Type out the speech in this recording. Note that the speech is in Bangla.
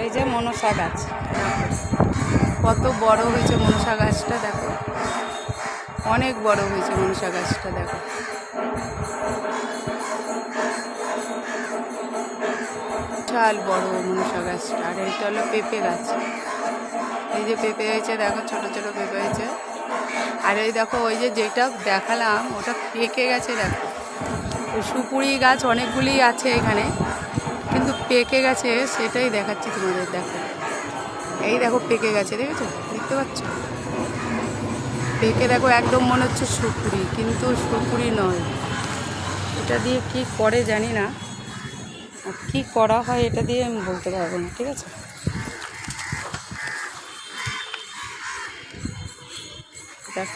এই যে মনসা গাছ, কত বড় হয়েছে মনসা গাছটা, দেখো অনেক বড় হয়েছে মনসা গাছটা, দেখো বিশাল বড় মনসা গাছটা। আর এইটা হলো পেঁপে গাছ, এই যে পেঁপে হয়েছে, দেখো ছোট ছোট পেঁপে হয়েছে। আর এই দেখো ওই যে যেটা দেখালাম ওটা পেকে গেছে, দেখো সুপুরি গাছ অনেকগুলি আছে এখানে, কিন্তু পেকে গেছে সেটাই দেখাচ্ছি তোমাদের। দেখো এই দেখো পেকে গেছে, দেখেছো, দেখতে পাচ্ছ পেকে, দেখো একদম মনে হচ্ছে সুপুরি, কিন্তু সুপুরি নয়। এটা দিয়ে কি করে জানি না, কি করা হয় এটা দিয়ে আমি বলতে পারবো না, ঠিক আছে। দেখ